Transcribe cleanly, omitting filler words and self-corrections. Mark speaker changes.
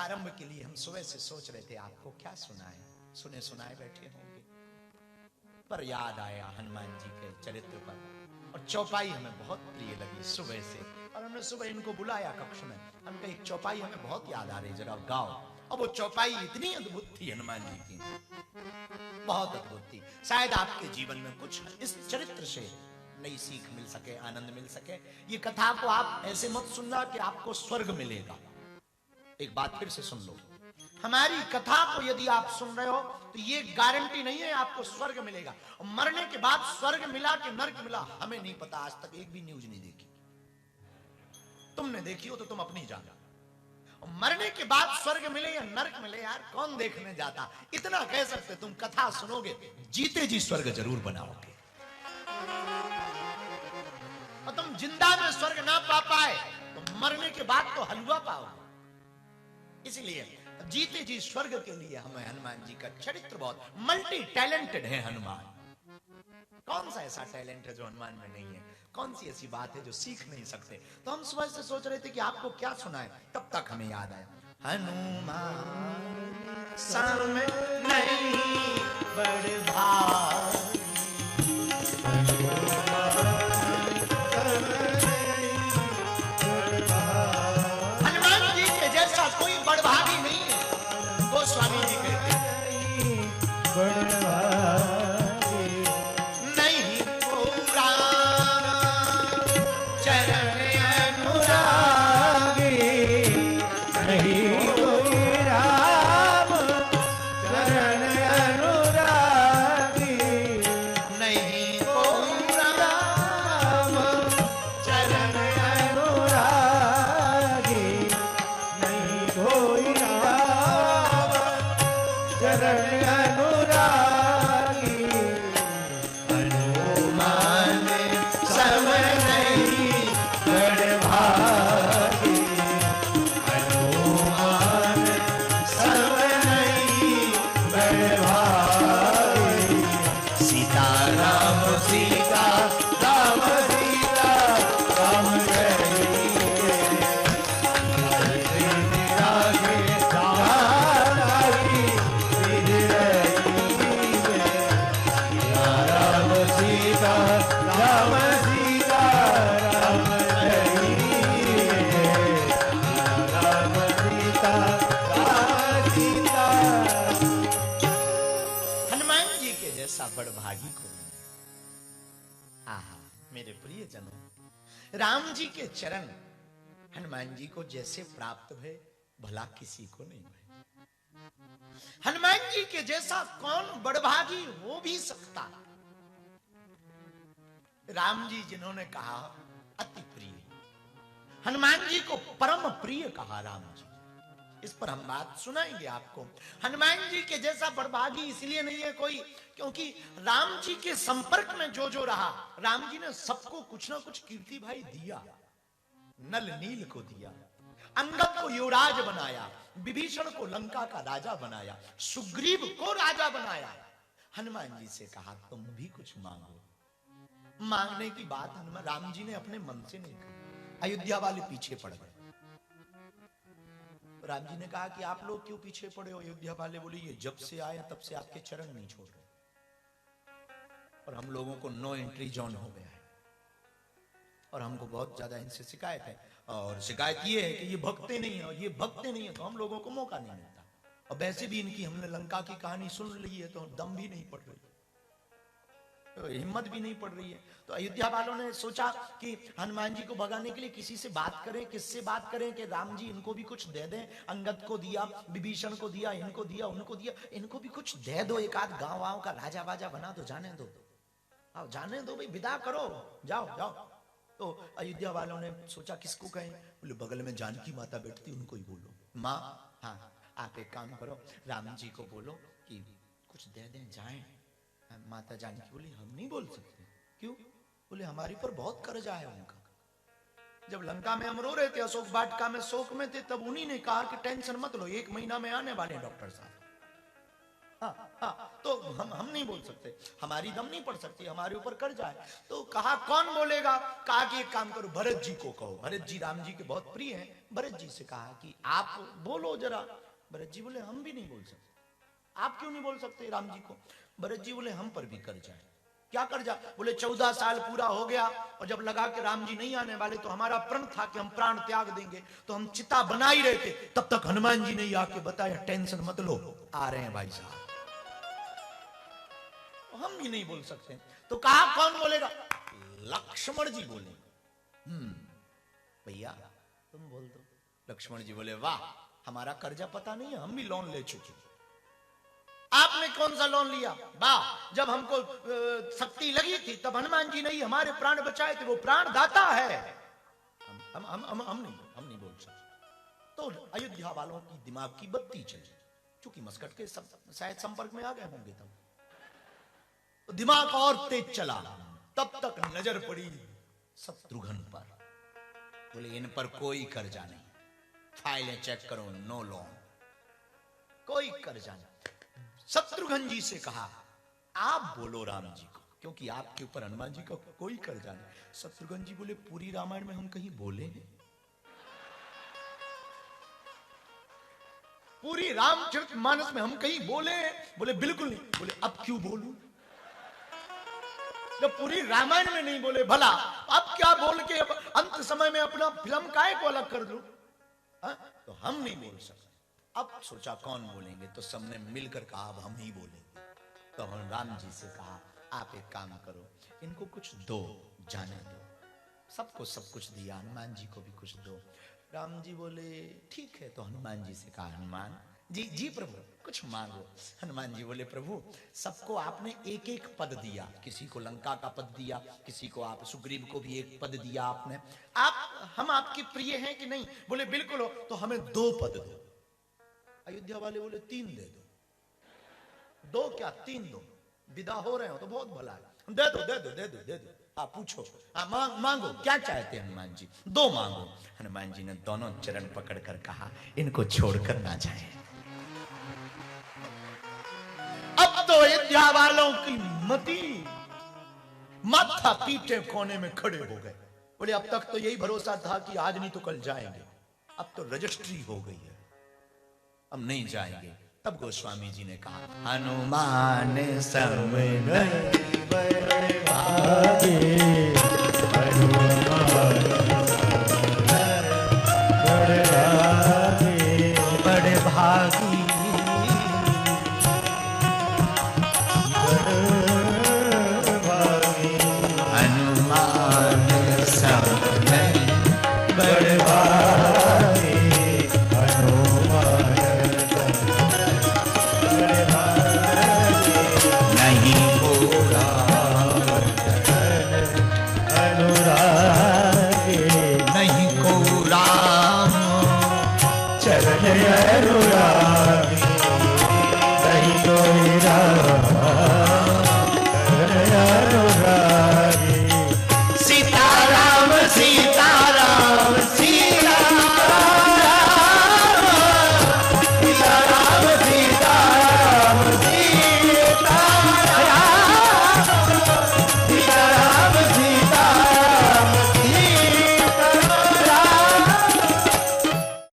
Speaker 1: प्रारंभ के लिए हम सुबह से सोच रहे थे आपको क्या सुनाए, सुने सुनाए बैठे होंगे, पर याद आया हनुमान जी के चरित्र पर, और चौपाई हमें बहुत प्रिय लगी सुबह से, और हमने सुबह इनको बुलाया कक्ष में, हम कहे एक चौपाई हमें बहुत याद आ रही, जरा गाओ। और वो चौपाई इतनी अद्भुत थी हनुमान जी की, बहुत अद्भुत थी। शायद आपके जीवन में कुछ इस चरित्र से नई सीख मिल सके, आनंद मिल सके। ये कथा को आप ऐसे मत सुनना कि आपको स्वर्ग मिलेगा। एक बात फिर से सुन लो, हमारी कथा को यदि आप सुन रहे हो तो ये गारंटी नहीं है आपको स्वर्ग मिलेगा। मरने के बाद स्वर्ग मिला कि नरक मिला हमें नहीं पता, आज तक एक भी न्यूज नहीं देखी। तुमने देखी हो तो तुम अपनी जानो। मरने के बाद स्वर्ग मिले या नरक मिले यार कौन देखने जाता। इतना कह सकते तुम कथा सुनोगे जीते जी स्वर्ग जरूर बनाओगे, और तुम जिंदा में स्वर्ग ना पा पाए तो मरने के बाद तो हलवा पाओगे। इसलिए जीते जी स्वर्ग के लिए हमें हनुमान जी का चरित्र बहुत मल्टी टैलेंटेड है हनुमान। कौन सा ऐसा टैलेंट है जो हनुमान में नहीं है, कौन सी ऐसी बात है जो सीख नहीं सकते। तो हम सुबह से सोच रहे थे कि आपको क्या सुनाए, तब तक हमें याद आया हनुमान सामने नहीं बड़े भारी, हनुमान जी के जैसा कोई बड़भागी नहीं है। गोस्वामी जी कहते हैं नहीं पूरा चरण अनुरागी,
Speaker 2: नहीं कोई राम चरण अनुरागी,
Speaker 1: नहीं पूरा
Speaker 2: चरण अनुरागी, नहीं कोई राम चरण अनुरागी,
Speaker 1: हनुमान सब नहीं
Speaker 2: बड़ भागी, हनुमान
Speaker 1: सब नहीं
Speaker 2: बड़ भागी,
Speaker 1: सीता राम
Speaker 2: सीता राम सीता राम जय रागे राधाई राम सीता राम सीता राम राम सीता राम सीता।
Speaker 1: हनुमान जी के जैसा बड़भागी को आहा मेरे प्रियजनों, राम जी के चरण हनुमान जी को जैसे प्राप्त हुए भला किसी को नहीं हुए। हनुमान जी के जैसा कौन बड़भागी हो भी सकता। राम जी जिन्होंने कहा अति प्रिय, हनुमान जी को परम प्रिय कहा राम जी, इस पर हम बात सुनाएंगे आपको। हनुमान जी के जैसा बड़भागी इसलिए नहीं है कोई, क्योंकि राम जी के संपर्क में जो जो रहा, राम जी ने सबको कुछ ना कुछ कीर्ति भाई दिया। नल नील को दिया, अंगद को युवराज बनाया, विभीषण को लंका का राजा बनाया, सुग्रीव को राजा बनाया। हनुमान जी से कहा तुम भी कुछ मांगो। मांगने की बात हनुमान राम जी ने अपने मन से नहीं कही। अयोध्या वाले पीछे पड़ गए। राम जी ने कहा कि आप लोग क्यों पीछे पड़े हो। अयोध्या वाले बोले ये जब से आए तब से आपके चरण नहीं छोड़ रहे, और हम लोगों को नो एंट्री जोन हो गया है, और हमको बहुत ज्यादा इनसे शिकायत है। और शिकायत ये है कि ये भगते नहीं है, और ये भगते नहीं है तो हम लोगों को मौका नहीं मिलता। और वैसे भी इनकी हमने लंका की कहानी सुन ली है तो दम भी नहीं पड़ रही, तो हिम्मत भी नहीं पड़ रही है। तो अयोध्या वालों ने सोचा कि हनुमान जी को भगाने के लिए किसी से बात करें। किससे बात करें कि राम जी इनको भी कुछ दे दें। अंगद को दिया, विभीषण को दिया, इनको दिया, उनको दिया, इनको भी कुछ दे दो, एक आध गांव वाँव का राजा बाजा बना दो, जाने दो, आओ जाने दो भाई, विदा करो, जाओ जाओ। तो अयोध्या वालों ने सोचा किसको कहें। बोले बगल में जानकी माता बैठती, उनको ही बोलो। माँ हाँ आप एक काम करो, राम जी को बोलो कि कुछ दे दें, जाएं। माता जानकी बोली हम नहीं बोल सकते। क्यों? बोले हमारी पर बहुत कर्जा है उनका। जब लंका में हम रो रहे थे, अशोक वाटिका में शोक में थे, तब उन्हीं ने कहा कि टेंशन मत लो, 1 महीना में आने वाले डॉक्टर साहब। तो हम नहीं बोल सकते, हमारी दम नहीं पड़ सकती, हमारे ऊपर कर्जा है। तो कहा कौन बोलेगा? कहा कि एक काम करो, भरत जी को कहो। भरत जी राम जी के बहुत प्रिय हैं। भरत जी से कहा कि आप बोलो जरा। भरत जी बोले हम भी नहीं बोल सकते। आप क्यों नहीं बोल सकते राम जी को? भरत जी बोले हम पर भी कर्जा है। क्या कर्जा? बोले 14 साल पूरा हो गया और जब लगा कि राम जी नहीं आने वाले तो हमारा प्रण था कि हम प्राण त्याग देंगे, तो हम चिता बना ही रहे थे, तब तक हनुमान जी ने आके बताया टेंशन मत लो, आ रहे हैं भाई साहब। हम भी नहीं बोल सकते। तो कहा कौन बोलेगा? लक्ष्मण जी बोले। भैया तुम बोल दो। लक्ष्मण जी बोले वाह, हमारा कर्जा पता नहीं है, हम भी लोन ले चुके। आपने कौन सा लोन लिया? वाह, जब हमको शक्ति लगी थी तब हनुमान जी ने ही हमारे प्राण बचाए थे, वो प्राण दाता है। हम नहीं बोल सकते। तो अयोध्या वालों की दिमाग की बत्ती चली, चूंकि मस्कट के शायद संपर्क में आ गए होंगे तब, तो दिमाग और तेज चला। तब तक नजर पड़ी शत्रुघ्न पर। बोले इन पर कोई कर्जा नहीं, फाइलें चेक करो, नो लोन, कोई कर्जा नहीं। शत्रुघ्न जी से कहा आप बोलो राम जी को, क्योंकि आपके ऊपर हनुमान जी का कोई कर्जा नहीं। शत्रुघ्न जी बोले पूरी रामायण में हम कहीं बोले हैं? पूरी रामचरितमानस में हम कहीं बोले हैं? बोले बिल्कुल नहीं। बोले अब क्यों बोलूं? जब पूरी रामायण में नहीं बोले, भला अब क्या बोल के अब अंत समय में अपना फिल्म काहे को अलग कर दूं? तो हम नहीं बोल सकते। अब सोचा कौन बोलेंगे, तो सबने मिलकर कहा अब हम ही बोलेंगे। तो हम राम जी से कहा आप एक काम करो, इनको कुछ दो, जाने दो। सबको सब कुछ दिया, हनुमान जी को भी कुछ दो। राम जी बोले ठीक है। तो हनुमान जी से कहा हनुमान जी, जी प्रभु कुछ मांगो। हनुमान जी बोले प्रभु सबको आपने एक एक पद दिया, किसी को लंका का पद दिया, किसी को आप सुग्रीव को भी एक पद दिया आपने। हम आपके प्रिय हैं कि नहीं? बोले बिल्कुल हो। तो हमें 2 पद दो। अयोध्या वाले बोले 3 दे दो। 2 क्या 3 दो, विदा हो रहे हो तो बहुत भला है। दे दो दे दो दे दो दे दो। आप पूछो, मांगो क्या चाहते हैं हनुमान जी? 2 मांगो। हनुमान जी ने दोनों चरण पकड़कर कहा इनको छोड़कर ना जाए। अब तो अयोध्या वालों की मती माथा पीटे कोने में खड़े हो गए। बोले अब तक तो यही भरोसा था कि आज नहीं तो कल जाएंगे, अब तो रजिस्ट्री हो गई है, अब नहीं जाएंगे। तब गोस्वामी जी ने कहा हनुमान सम नहीं